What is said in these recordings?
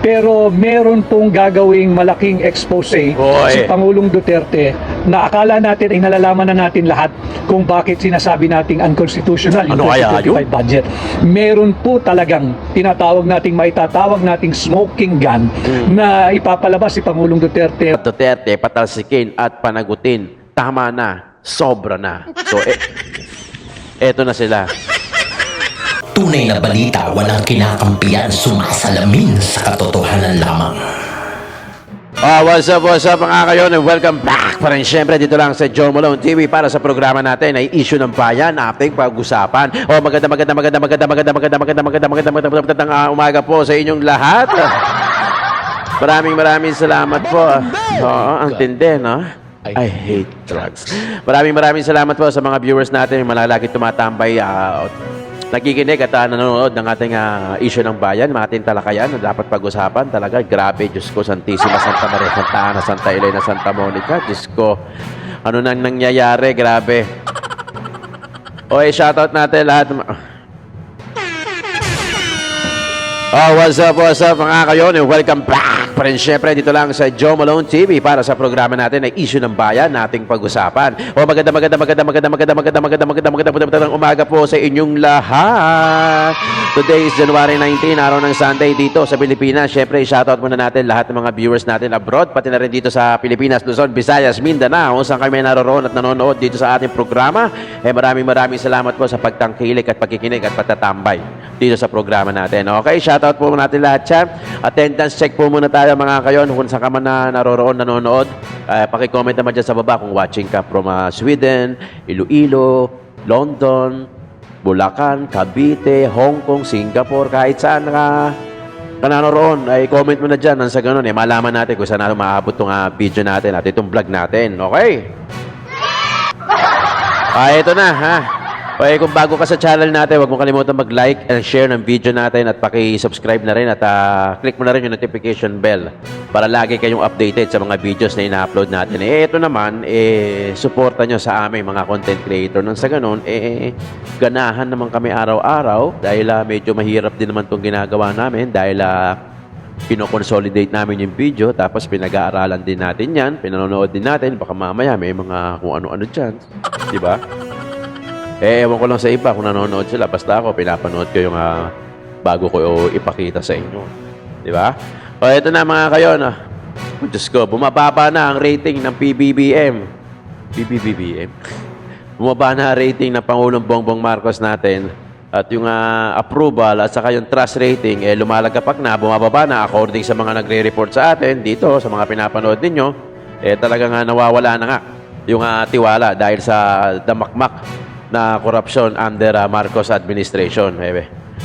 Pero meron pong gagawing malaking expose si Pangulong Duterte na akala natin ay nalalaman na natin lahat kung bakit sinasabi nating unconstitutional yung 2025 budget. Meron po talagang maitatawag nating smoking gun na ipapalabas si Pangulong Duterte. Duterte, patalsikin at panagutin. Tama na, sobra na. So, eto na sila. Tunay na balita, walang kinakampiyan, sumasalamin sa katotohanan lamang. What's up mga kayon, and welcome back pa rin syempre dito lang sa Joe Malone TV para sa programa natin ay issue ng bayan na ating pag-usapan. Magandang umaga po sa inyong lahat. Maraming salamat po. Ang tindi, no? I hate drugs. Maraming salamat po sa mga viewers natin, yung malalagi tumatambay, nakikinig at nanonood ng ating issue ng bayan, mga ating talakayan na dapat pag-usapan. Talaga, grabe, Diyos ko, Santissima, Santa Maria, Santa Ana, Santa Elena, Santa Monica. Diyos ko, ano nang nangyayari, grabe. Shoutout natin lahat. What's up mga kayon, and welcome back pa rin syempre dito lang sa Joe Malone TV para sa programa natin na issue ng bayan na ating pag-usapan. Magandang umaga po sa inyong lahat. Today is January 19, araw ng Sunday dito sa Pilipinas. Syempre, shoutout muna natin lahat ng mga viewers natin abroad, pati na rin dito sa Pilipinas, Luzon, Visayas, Mindanao, saan kami naroroon at nanonood dito sa ating programa. Maraming salamat po sa pagtangkilik at pagkikinig at patatambay dito sa programa natin. Okay, shoutout po natin lahat siya. Attendance check po muna tayo mga kayon kung saan ka man na naroroon, nanonood. Pakicomment naman dyan sa baba kung watching ka from Sweden, Iloilo, London, Bulacan, Cavite, Hong Kong, Singapore, kahit saan ka nanoroon, ay comment mo na dyan. Nang sa ganun, malaman natin kung saan natin maabot itong video natin at itong vlog natin. Okay? Ito na, ha? Kung bago ka sa channel natin, huwag mo kalimutan mag-like and share ng video natin at paki-subscribe na rin at click mo na rin yung notification bell para lagi kayong updated sa mga videos na ina-upload natin. Ito naman, suporta nyo sa aming mga content creator. Nang sa ganun, ganahan naman kami araw-araw dahil medyo mahirap din naman itong ginagawa namin dahil pino-consolidate namin yung video tapos pinag-aaralan din natin yan, pinanonood din natin, baka mamaya may mga kung ano-ano dyan. Diba? Ewan ko lang sa iba kung nanonood sila. Basta ako, pinapanood ko yung bago ko ipakita sa inyo. Di ba? Ito na mga kayon. Diyos ko, bumababa na ang rating ng PBBM. Bumaba na ang rating ng Pangulong Bongbong Marcos natin. At yung approval at saka yung trust rating, lumalagapak na, bumababa na according sa mga nagre-report sa atin dito, sa mga pinapanood ninyo. Talagang nawawala na nga yung tiwala dahil sa damakmak na korupsyon under Marcos administration.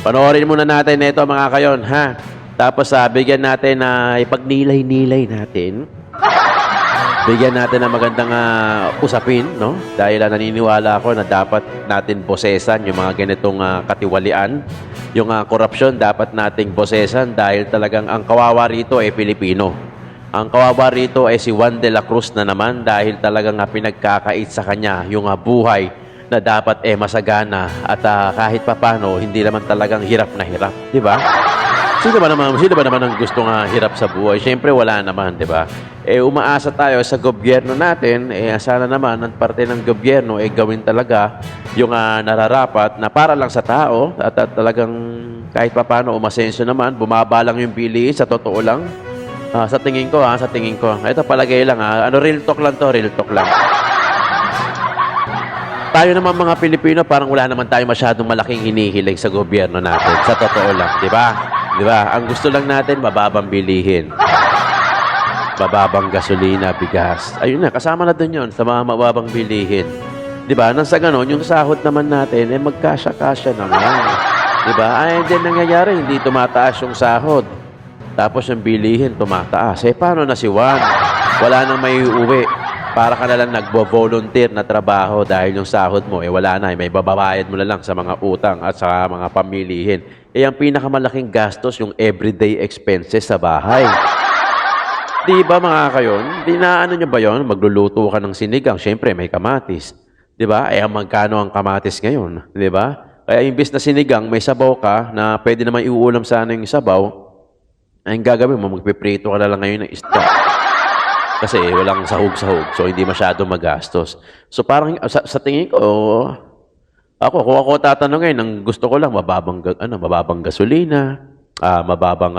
Panoorin muna natin ito mga kayon, ha? Tapos bigyan natin na ipagnilay-nilay natin. Bigyan natin ng magandang usapin, no? Dahil naniniwala ako na dapat natin bosesan yung mga ganitong katiwalian. Yung korupsyon dapat nating bosesan dahil talagang ang kawawa rito ay Pilipino. Ang kawawa rito ay si Juan de la Cruz na naman dahil talagang pinagkakait sa kanya yung buhay na dapat masagana at kahit papano hindi naman talagang hirap na hirap, di ba? Sino ba naman ang gustong hirap sa buhay? Siyempre wala naman, di ba? Umaasa tayo sa gobyerno natin, sana naman ang parte ng gobyerno gawin talaga yung nararapat na para lang sa tao at talagang kahit papano umasenso naman, bumaba lang yung bilihin, sa totoo lang. Sa tingin ko. Ito palagay lang real talk lang to, real talk lang. Tayo naman mga Pilipino, parang wala naman tayo masyadong malaking hinihiling sa gobyerno natin. Sa totoo lang, di ba? Di ba? Ang gusto lang natin, mababang bilihin. Mababang gasolina, bigas. Ayun na, kasama na dun yun sa mga mababang bilihin. Di ba? Nang sa ganon, yung sahod naman natin, magkasya-kasya naman. Di ba? Hindi nangyayari, hindi tumataas yung sahod. Tapos yung bilihin, tumataas. Paano na si Juan? Wala nang may uuwi. Para ka na lang nagbo-volunteer na trabaho dahil yung sahod mo, wala na. May bababayad mo na lang sa mga utang at sa mga pamilihin. Ang pinakamalaking gastos, yung everyday expenses sa bahay. Di ba mga kayon? Di na ano nyo ba yun? Magluluto ka ng sinigang. Siyempre, may kamatis. Di ba? Magkano ang kamatis ngayon? Di ba? Kaya imbis na sinigang, may sabaw ka na pwede naman iuulam sana yung sabaw. Ang gagawin mo, magpiprito ka na lang ngayon ng isda. Kasi walang sahog-sahog, so hindi masyado magastos. So parang sa tingin ko, kung ako tatanungin, ang gusto ko lang mababang gasolina, mababang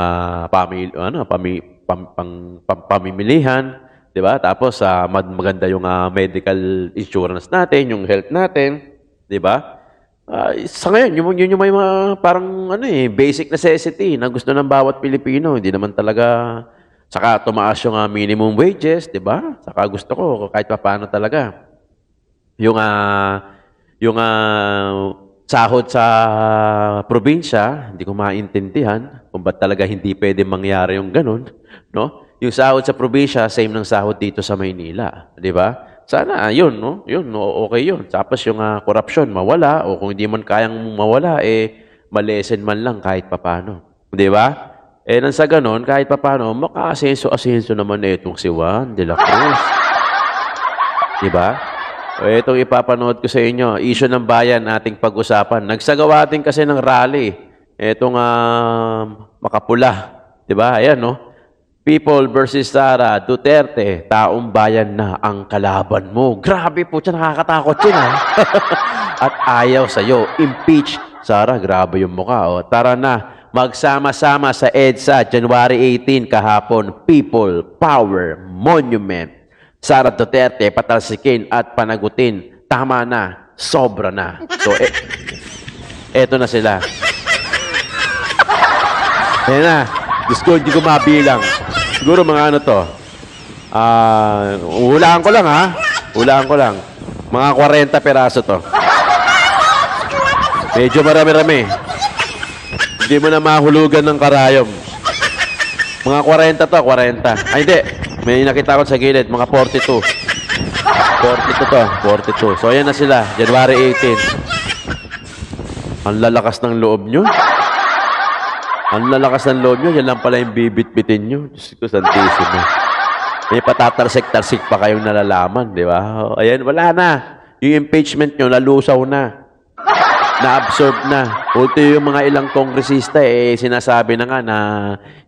pamimilihan, 'di ba? Tapos maganda yung medical insurance natin, yung health natin, 'di ba? Sa ngayon, yun yung may mga parang basic necessity na gusto ng bawat Pilipino. Hindi naman talaga, saka tumaas yung minimum wages, di ba? Saka gusto ko kahit paano talaga. Yung sahod sa probinsya, hindi ko maintindihan kung ba't talaga hindi pwede mangyari yung ganun, no? Yung sahod sa probinsya, same ng sahod dito sa Maynila, di ba? Sana, yun, no? Yun, no? Okay yun. Tapos yung corruption, mawala. O kung hindi man kayang mawala, malesen man lang kahit papano. Di ba? Nang sa ganon, kahit papano, maka-asenso-asenso naman itong si Juan de la Cruz. Di ba? Itong ipapanood ko sa inyo, issue ng bayan ating pag-usapan. Nagsagawa din kasi ng rally. Itong Makapula. Di ba? Ayan, no? People versus Sara Duterte, taong bayan na ang kalaban mo. Grabe po, nakakatakot yun, ha? At ayaw sa'yo, impeach. Sara, grabe yung mukha, oh. Tara na, magsama-sama sa EDSA, January 18 kahapon, People, Power, Monument. Sara Duterte, patalsikin at panagutin. Tama na, sobra na. So, eto na sila. Ayan na, Diyos ko, hindi ko mabilang. Siguro mga hulaan ko lang, ha? Hulaan ko lang. Mga 40 peraso to. Medyo marami-rami. Hindi mo na mahulugan ng karayom. Mga 40 to, 40. Ay, hindi. May nakita ko sa gilid, mga 42. 42 to, 42. So, ayan na sila, January 18. Ang lalakas ng loob nyo. Ang lalakas ng loob nyo, yan lang pala yung bibit-bitin nyo. Diyos ko, santisimo. May patatarsik-tarsik pa kayong nalalaman, di ba? Ayan, wala na. Yung impeachment nyo, nalusaw na. Na-absorb na. Ulti yung mga ilang kongresista, sinasabi na nga na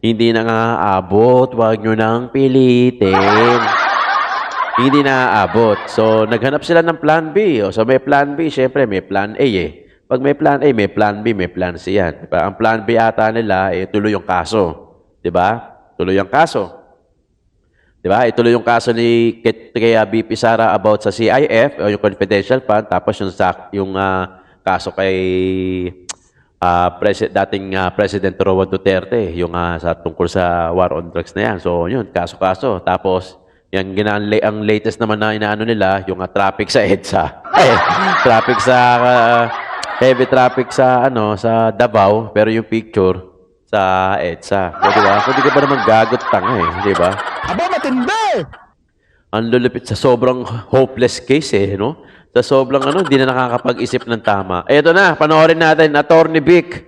hindi na nga aabot, huwag nyo nang pilitin. Hindi na aabot. So, naghanap sila ng plan B. So, may plan B, syempre, may plan A Pag may plan A, may plan B, may plan C yan. Diba? Ang plan B ata nila, tuloy yung kaso. Diba? Tuloy yung kaso. Diba? Ituloy yung kaso ni kay BP Sara about sa CIF, o yung confidential fund, tapos yung kaso kay dating President Roa Duterte, yung tungkol sa war on drugs na yan. So, yun, kaso-kaso. Tapos, ang latest naman na inaano nila, yung traffic sa EDSA. Traffic sa... heavy traffic sa Davao, pero yung picture sa EDSA. O, diba? Kung di ka ba naman gagot tanga di ba? Aba, matindi! Ang lulupit sa sobrang hopeless case no? Sa sobrang hindi na nakakapag-isip ng tama. Eto na, panoorin natin, Attorney Vic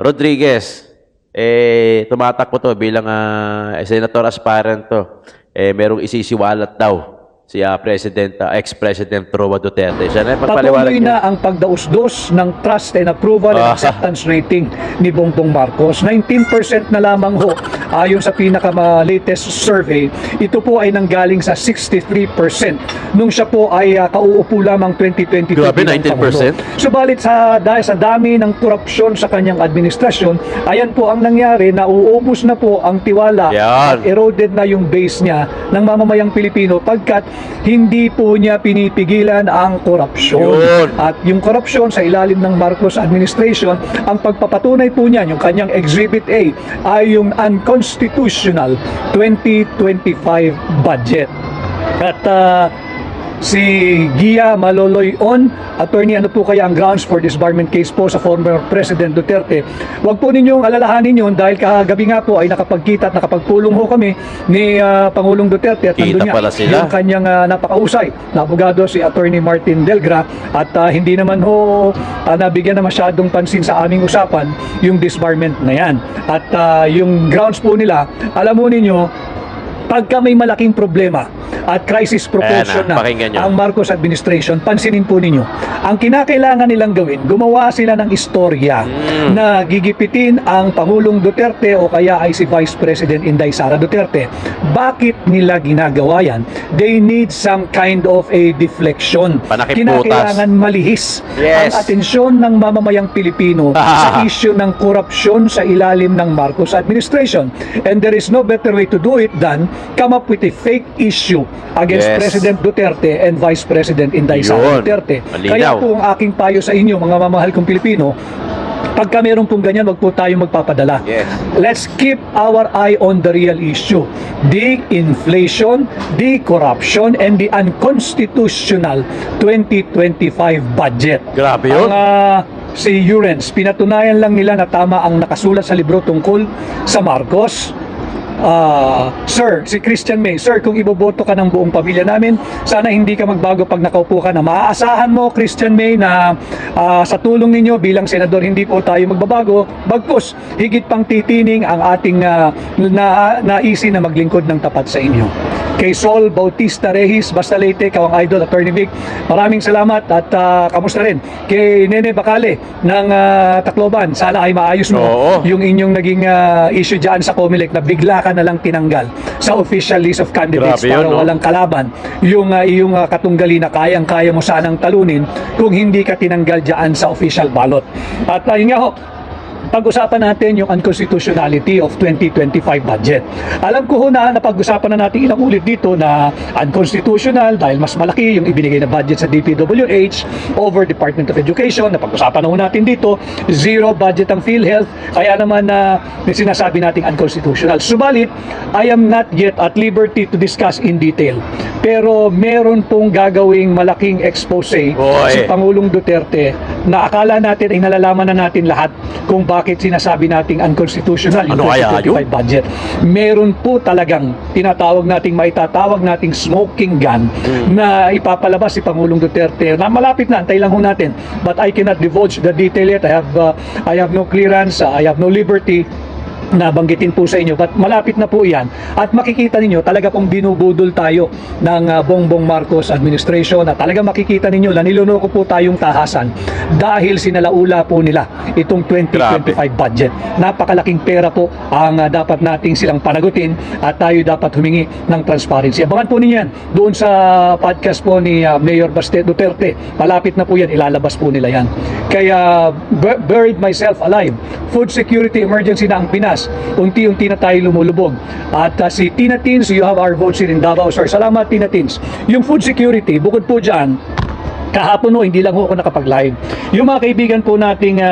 Rodriguez. Tumatakbo to bilang senator aspirant to. Merong isisiwalat daw si ex-President Roa Duterte. Siya na pagpaliwanag Patuloy na ang pagdausdos ng trust and approval and acceptance rating ni Bongbong Marcos. 19% na lamang ho ayon sa pinaka-latest survey. Ito po ay nanggaling sa 63% nung siya po ay kauupo lamang 2022. Grabe, 19%? Subalit dahil sa dami ng korupsyon sa kanyang administrasyon, ayan po ang nangyari na uubos na po ang tiwala at eroded na yung base niya ng mamamayang Pilipino pagkat hindi po niya pinipigilan ang korupsyon. At yung korupsyon sa ilalim ng Marcos administration, ang pagpapatunay po niyan, yung kanyang Exhibit A, ay yung unconstitutional 2025 budget. At si Gia Maloloy-On, attorney, ano po kaya ang grounds for disbarment case po sa former President Duterte? Huwag po ninyong alalahanin yun dahil kagabi nga po ay nakapagkita at nakapagpulong ho kami ni Pangulong Duterte at nandun nga yung kanyang napakausay na abogado si attorney Martin Delgra at hindi naman ho nabigyan na masyadong pansin sa aming usapan yung disbarment na yan. At yung grounds po nila, alam mo ninyo, pagka may malaking problema at crisis proportion na pakinggan nyo. ang Marcos administration. Pansinin po ninyo, ang kinakailangan nilang gawin, gumawa sila ng istorya na gigipitin ang Pangulong Duterte o kaya ay si Vice President Inday Sara Duterte. Bakit nila ginagawa yan? They need some kind of a deflection. Panakiputas. Kinakailangan malihis Yes. ang atensyon ng mamamayang Pilipino sa issue ng korupsyon sa ilalim ng Marcos administration. And there is no better way to do it than come up with a fake issue against Yes. President Duterte and Vice President Inday Sara Yun. Duterte. Malinaw. Kaya po ang aking payo sa inyo, mga mamahal kong Pilipino, pagka meron pong ganyan, wag po tayo magpapadala. Yes. Let's keep our eye on the real issue. The inflation, the corruption, and the unconstitutional 2025 budget. Grabe yun. Si Urens, pinatunayan lang nila na tama ang nakasulat sa libro tungkol sa Marcos. Sir, si Christian May, sir, kung iboboto ka ng buong pamilya namin, sana hindi ka magbago pag nakaupo ka na. Maaasahan mo, Christian May, na sa tulong ninyo bilang senador, hindi po tayo magbabago. Bagkus, higit pang titining ang ating naisin na maglingkod ng tapat sa inyo. Kay Sol Bautista Rehis, Basta Leyte, Kawang Idol, Attorney Vic, maraming salamat at kamusta rin kay Nene Bacale ng Tacloban. Sana ay maayos mo yung inyong naging issue dyan sa Comelec na bigla ka na lang tinanggal sa official list of candidates. Grabe para yun, no? walang kalaban yung iyong katunggali na kayang-kaya mo sanang talunin kung hindi ka tinanggal dyan sa official ballot. At yun nga ho, pag-usapan natin yung unconstitutionality of 2025 budget. Alam ko ho na napag-usapan na natin ilang ulit dito na unconstitutional dahil mas malaki yung ibinigay na budget sa DPWH over Department of Education. Napag-usapan na ho natin dito, zero budget ang PhilHealth, kaya naman sinasabi nating unconstitutional. Subalit, I am not yet at liberty to discuss in detail. Pero meron pong gagawing malaking expose si Pangulong Duterte na akala natin ay nalalaman na natin lahat kung bakit sinasabi nating unconstitutional yung 2025 budget. Meron po talagang maitatawag nating smoking gun na ipapalabas si Pangulong Duterte na malapit na, antay lang ho natin. But I cannot divulge the detail yet. I have no clearance, I have no liberty na banggitin po sa inyo, but malapit na po yan at makikita ninyo talaga pong binubudol tayo ng Bongbong Marcos administration at talaga makikita ninyo na nilunoko po tayong tahasan dahil sinalaula po nila itong 2025 budget. Napakalaking pera po ang dapat nating silang panagutin at tayo dapat humingi ng transparency. Abangan po ninyo yan doon sa podcast po ni Mayor Baste Duterte. Malapit na po yan, ilalabas po nila yan. Kaya buried myself alive. Food security emergency na ang Pinas. Unti-unti na tayo lumulubog. At si Tina Tins, you have our votes here in Davao, sir. Salamat, Tina Tins. Yung food security, bukod po dyan, kahapon hindi lang ako nakapag-live. Yung mga kaibigan po nating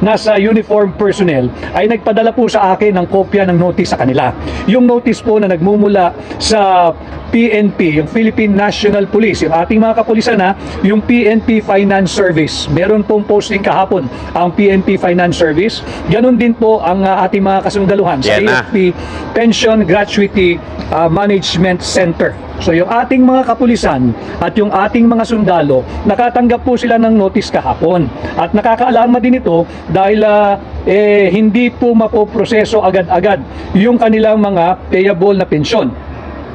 nasa uniform personnel ay nagpadala po sa akin ng kopya ng notice sa kanila. Yung notice po na nagmumula sa PNP, yung Philippine National Police, yung ating mga kapulisan yung PNP Finance Service. Meron pong posting kahapon ang PNP Finance Service. Ganon din po ang ating mga kasundaluhan sa AFP Pension Gratuity Management Center. So yung ating mga kapulisan at yung ating mga sundalo, nakatanggap po sila ng notice kahapon. At nakakaalarma din ito dahil hindi po mapoproseso agad-agad yung kanilang mga payable na pensyon.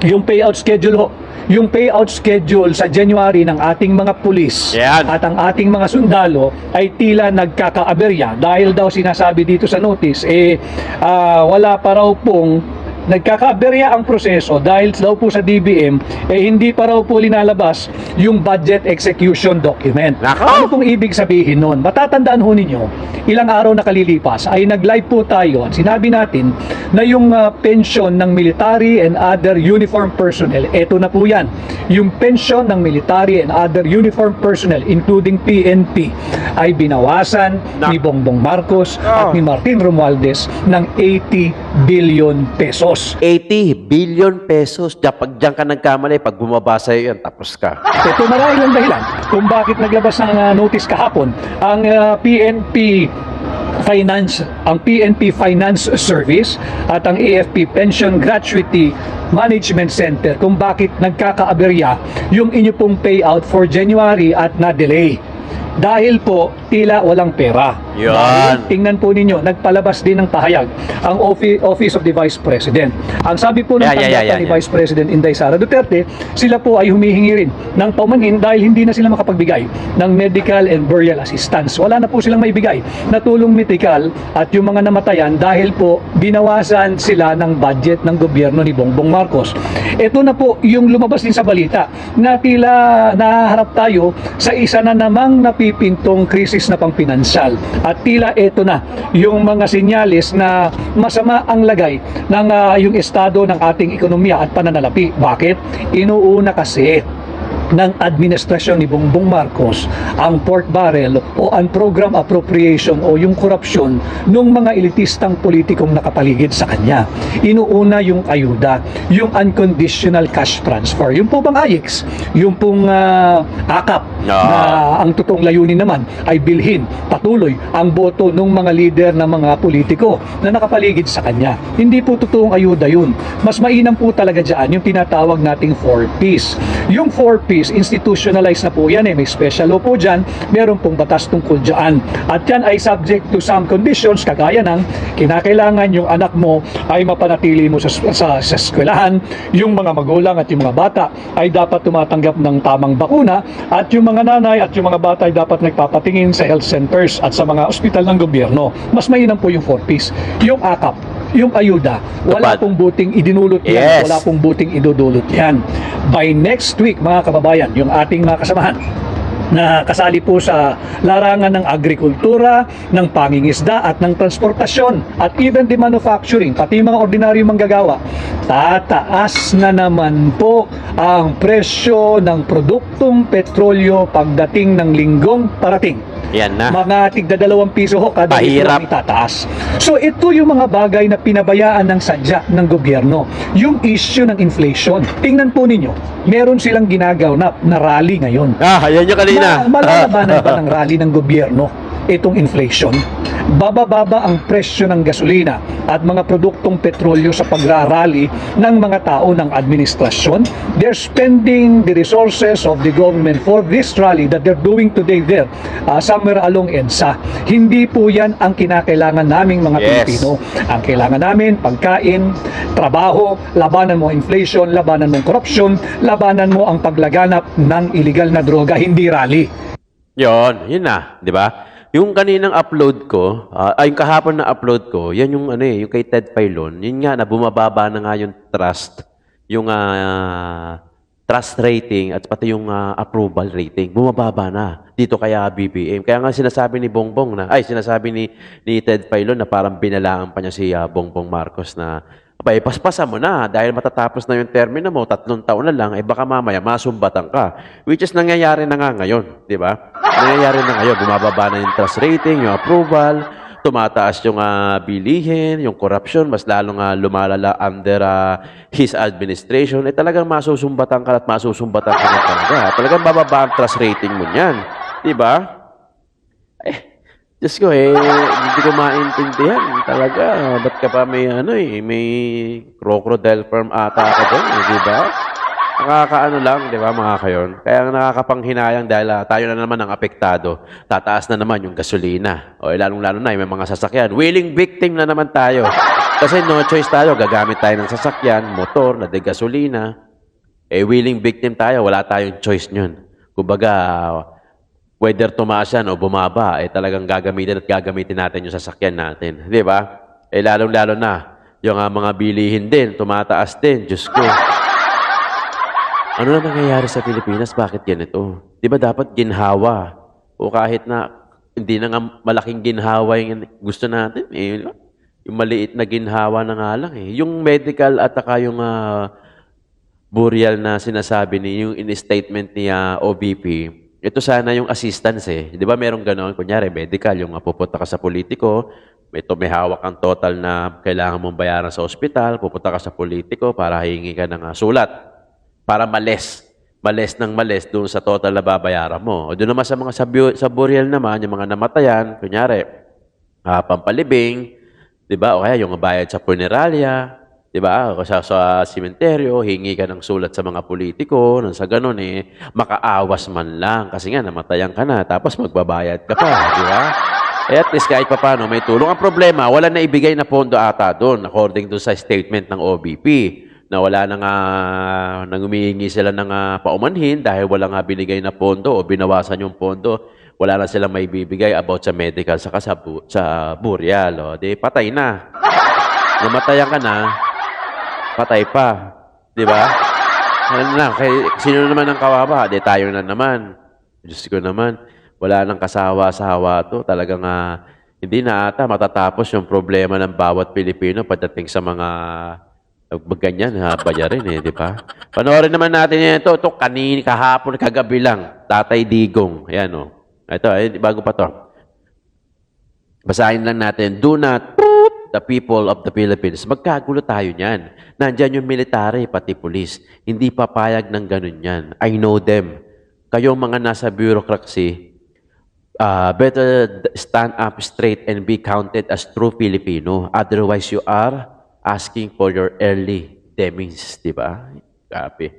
Yung payout schedule yung payout schedule sa January ng ating mga pulis at ang ating mga sundalo ay tila nagkakaaberya dahil daw sinasabi dito sa notice wala pa raw pong nagkakaaberya ang proseso dahil daw po sa DBM hindi pa raw po linalabas yung budget execution document. Ano pong ibig sabihin nun? Matatandaan ho ninyo, ilang araw na kalilipas ay nag-live po tayo at sinabi natin na yung pension ng military and other uniform personnel, eto na po yan, yung pension ng military and other uniform personnel including PNP ay binawasan ni Bongbong Marcos at ni Martin Romualdez ng 80 billion pesos. 80 billion pesos. Pag diyan ka nagkamali, pag bumaba sa'yo yan, tapos ka. Ito marahil ang dahilan kung bakit naglabas ng notice kahapon ang PNP Finance Service at ang AFP Pension Gratuity Management Center kung bakit nagkakaaberya yung inyo pong payout for January at na-delay. Dahil po tila walang pera. Yan. Dahil, tingnan po ninyo, nagpalabas din ng pahayag ang Office of the Vice President. Ang sabi po ng tanggapan ni Vice President Inday Sara Duterte, sila po ay humihingi rin ng paumanhin dahil hindi na sila makapagbigay ng medical and burial assistance. Wala na po silang maibigay na tulong medikal at yung mga namatayan dahil po binawasan sila ng budget ng gobyerno ni Bongbong Marcos. Ito na po yung lumabas din sa balita na tila nahaharap tayo sa isa na namang napipintong krisis na pangpinansal. At tila ito na yung mga sinyalis na masama ang lagay ng yung estado ng ating ekonomiya at pananalapi. Bakit? Inuuna kasi ng administrasyon ni Bongbong Marcos ang pork barrel o ang program appropriation o yung korupsyon ng mga elitistang politikong nakapaligid sa kanya. Inuuna yung ayuda, yung unconditional cash transfer. Yung po bang AYEX, yung pong AKAP na ang totoong layunin naman ay bilhin patuloy ang boto ng mga lider ng mga politiko na nakapaligid sa kanya. Hindi po totoong ayuda yun. Mas mainam po talaga dyan yung tinatawag nating 4Ps. Yung 4Ps, institutionalized na po yan may special law po dyan, meron pong batas tungkol dyan. At yan ay subject to some conditions, kagaya ng kinakailangan yung anak mo ay mapanatili mo sa eskwelahan, yung mga magulang at yung mga bata ay dapat tumatanggap ng tamang bakuna, at yung mga nanay at yung mga bata ay dapat nagpapatingin sa health centers at sa mga ospital ng gobyerno. Mas mainam po yung 4Ps. Yung AKAP, yung ayuda, wala pong buting idinulot yan, wala pong buting idudulot yan. By next week, mga kababayan, yung ating mga kasamahan na kasali po sa larangan ng agrikultura, ng pangingisda at ng transportasyon at even the manufacturing, pati mga ordinaryong manggagawa, tataas na naman po ang presyo ng produktong petrolyo pagdating ng linggong parating. Yan na. Mga tigda 2 piso ho kada litro ang itataas. So ito yung mga bagay na pinabayaan ng sadya ng gobyerno. Yung issue ng inflation. Tingnan po ninyo, meron silang ginagawnap na rally ngayon. Ayan yung kanina. Malalabanan ba ng rally ng gobyerno itong inflation? Bababa ang presyo ng gasolina at mga produktong petrolyo sa pagrarally ng mga tao ng administrasyon. They're spending the resources of the government for this rally that they're doing today there, somewhere along EDSA. Hindi po yan ang kinakailangan naming mga Pilipino. Ang kailangan namin, pagkain, trabaho, labanan mo inflation, labanan mo korupsyon, labanan mo ang paglaganap ng illegal na droga, hindi rally. Yun na, di ba? Yung kaninang upload ko, yung kahapon na upload ko, yan yung yung kay Ted Filon, yun nga na bumababa na nga yung trust rating at pati yung approval rating, bumababa na dito kaya BBM. Kaya nga sinasabi ni Bongbong sinasabi ni Ted Filon na parang binalaan pa niya si Bongbong Marcos na paspasan mo na dahil matatapos na yung termino mo, 3 taon na lang, baka mamaya masumbatan ka. Which is nangyayari na nga ngayon, di ba? Nangyayari na ngayon, bumababa na yung trust rating, yung approval, tumataas yung bilihin, yung corruption, mas lalong lumalala under his administration, talagang masusumbatan ka at masusumbatan ka ng talaga. Talagang bababa ang trust rating mo niyan, di ba? Diyos ko hindi ko maintindihan talaga. Ba't ka pa may may crocodile firm ata ka dyan, di ba? Nakakaano lang, di ba mga kayon? Kaya nakakapanghinayang dahil tayo na naman ang apektado. Tataas na naman yung gasolina. Lalong-lalo na, may mga sasakyan. Willing victim na naman tayo. Kasi no choice tayo. Gagamit tayo ng sasakyan, motor, na de gasolina. Willing victim tayo. Wala tayong choice nyon. Kumbaga, whether tumaas yan o bumaba, talagang gagamitin natin yung sasakyan natin. Di ba? Lalong-lalo na, yung mga bilihin din, tumataas din. Diyos ko. Ano na nangyayari sa Pilipinas? Bakit ganito? Di ba dapat ginhawa? O kahit na hindi na nga malaking ginhawa yung gusto natin. Yung maliit na ginhawa na nga lang. Yung medical at saka yung burial na sinasabi yung in-statement ni OVP, ito sana yung assistance Di ba merong gano'n? Kunyari, medical, yung pupunta ka sa politiko, may hawak ang total na kailangan mong bayaran sa ospital, pupunta ka sa politiko para hingi ka ng sulat. Para males doon sa total na babayaran mo. O doon naman sa burial naman, yung mga namatayan, kunyari, pampalibing, di ba? O kaya yung bayad sa funeralia, di ba? O sa sementeryo, hingi ka ng sulat sa mga politiko, nang sa ganun makaawas man lang. Kasi nga, namatayan ka na, tapos magbabayad ka pa, di ba? Eh, at least kahit pa paano, may tulong. Ang problema, wala na ibigay na pondo ata doon, according to sa statement ng OBP, na wala na nga, nang humihingi sila ng paumanhin dahil wala nga binigay na pondo o binawasan yung pondo, wala na silang may bibigay about sa medical saka sa burial. O, di patay na. Namatayan ka na, patay pa. Di ba? Ano na, sino naman ang kawawa? Di tayo na naman. Diyos ko naman. Wala nang kasawa-sawa to. Talagang hindi na ata matatapos yung problema ng bawat Pilipino pagdating sa mga ganyan, bayarin di ba? Panoorin naman natin ito. Ito, kahapon, kagabi lang. Tatay Digong. Ayan, o. Ito, bago pa to. Basahin lang natin. Do not the people of the Philippines. Magkagulo tayo niyan. Nandyan yung military, pati police. Hindi papayag ng ganun yan. I know them. Kayong mga nasa bureaucracy, better stand up straight and be counted as true Filipino. Otherwise, you are asking for your early demise, di ba? Grabe.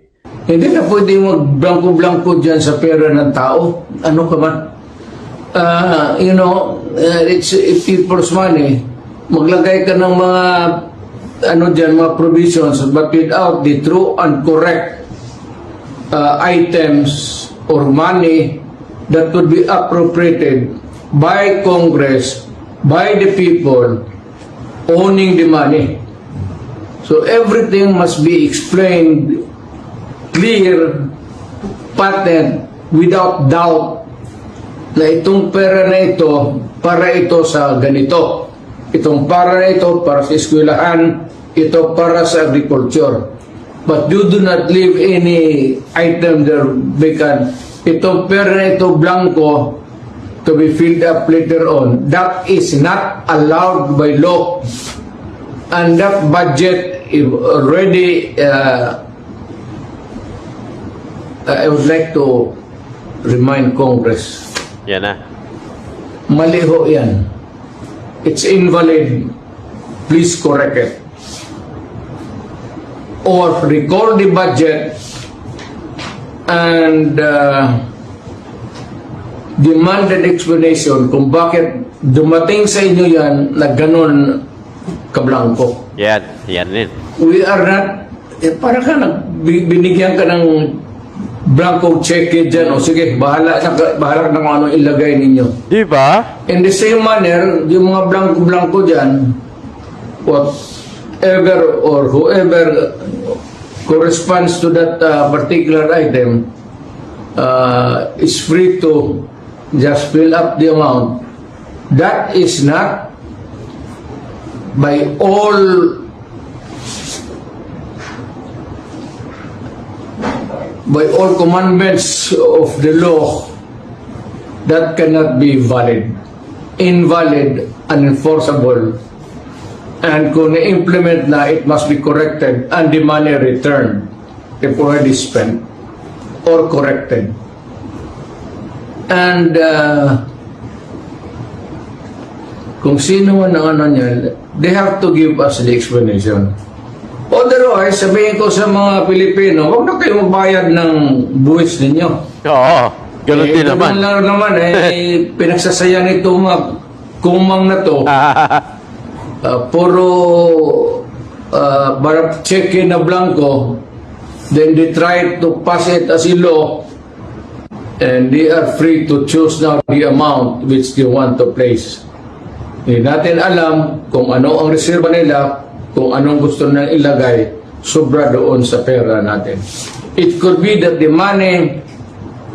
Hindi na pwede mag-blanco-blanco dyan sa pera ng tao. Ano ka man? It's people's money. Maglagay ka ng mga mga provisions, but without the true and correct items or money that could be appropriated by Congress, by the people owning the money. So everything must be explained clear, patent, without doubt na itong pera na ito para ito sa ganito. Itong para na ito para sa eskwelahan, ito para sa agriculture. But you do not leave any item there vacant. Itong pera na ito blanco to be filled up later on. That is not allowed by law. And that budget is already I would like to remind Congress. Yan na. Mali ho yan. It's invalid. Please correct it. Or recall the budget and demand an explanation kung bakit dumating sa inyo yan na ganun kablangko. Yan din. We are not, para ka binigyan ka ng blanco check dyan, o sige, bahala na kung ano ilagay ninyo. Di ba? In the same manner, yung mga blanco-blanco dyan, whatever or whoever corresponds to that particular item is free to just fill up the amount. That is not by all commandments of the law, that cannot be valid, invalid, unenforceable. And kung na-implement na, it must be corrected and the money returned if already spent or corrected. And kung sino man ang niya, they have to give us the explanation. Otherwise, sabihin ko sa mga Pilipino, huwag na kayo magbayad ng buwis ninyo. Oo. Ganun din naman. Lang naman, pinagsasayang ito mga kumang na to. Puro check-in na blanco, then they try to pass it as a law, and they are free to choose now the amount which they want to place. Hindi natin alam kung ano ang reserva nila, kung anong gusto na ilagay, sobra doon sa pera natin. It could be that the money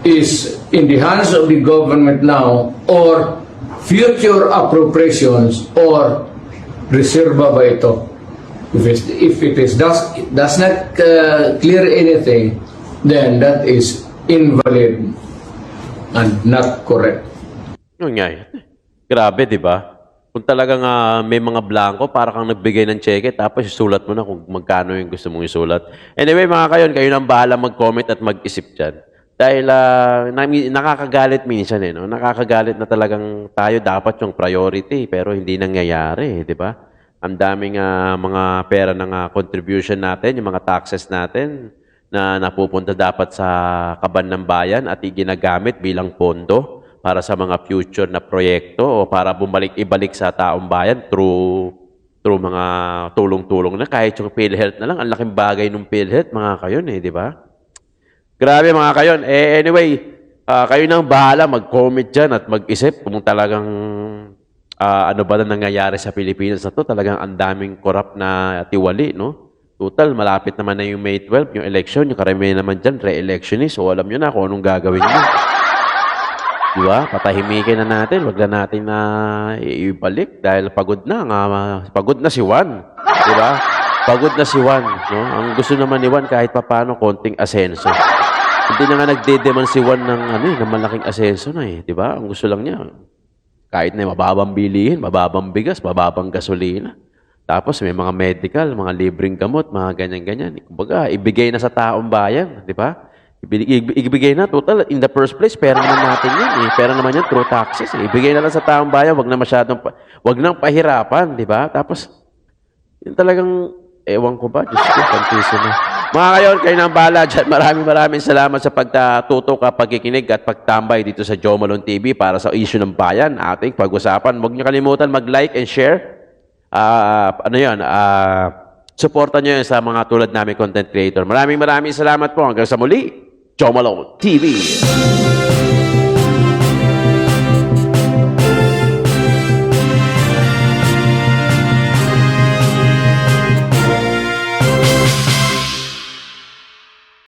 is in the hands of the government now, or future appropriations, or reserva ba ito? If it does not clear anything, then that is invalid and not correct. Yun nga. Grabe, di ba? Kung talagang may mga blanco, para kang nagbigay ng cheque, tapos isulat mo na kung magkano yung gusto mong isulat. Anyway, mga kayon, kayo nang bahala mag-comment at mag-isip dyan. Dahil nakakagalit minsan no? Nakakagalit na talagang tayo dapat yung priority, pero hindi nangyayari, di ba? Ang daming mga pera ng contribution natin, yung mga taxes natin, na napupunta dapat sa kaban ng bayan at iginagamit bilang pondo para sa mga future na proyekto o para ibalik sa taong bayan through mga tulong-tulong na kahit yung PhilHealth na lang. Ang laking bagay ng PhilHealth, mga kayon di ba? Grabe mga kayon. Anyway, kayo nang bahala mag-comment dyan at mag-isip kung talagang ano ba na nangyayari sa Pilipinas na to. Talagang ang daming corrupt na tiwali, no? Total, malapit naman na yung May 12, yung election. Yung karamihan naman dyan, re-electionist. So, alam nyo na kung anong gagawin nyo. Di ba? Patahimikin na natin. Wag na natin na ibalik dahil pagod na. Pagod na si Juan. Di ba? Pagod na si Juan. No? Ang gusto naman ni Juan kahit papano konting asenso. Hindi na nga nagde-demand si Juan ng malaking asenso na eh. Di ba? Ang gusto lang niya. Kahit na mababang bilihin, mababang bigas, mababang gasolina. Tapos may mga medical, mga libreng gamot, mga ganyan-ganyan. Kumbaga, ibigay na sa taong bayan, di ba? Ibigay na, total, in the first place, pera naman natin yan eh. Pera naman yan through taxes eh. Ibigay na lang sa taong bayan, wag nang pahirapan, di ba? Tapos, yun talagang, ewan ko ba, Diyos ko, pantiso na. Mga kayon, kayo nang bahala dyan. Maraming salamat sa pagtutok, pagkikinig at pagtambay dito sa Joe Malone TV para sa issue ng bayan, ating pag-usapan. Huwag niyo kalimutan mag-like and share. Supportan nyo yun sa mga tulad namin content creator. Maraming salamat po. Hanggang sa muli, Joe Malone TV.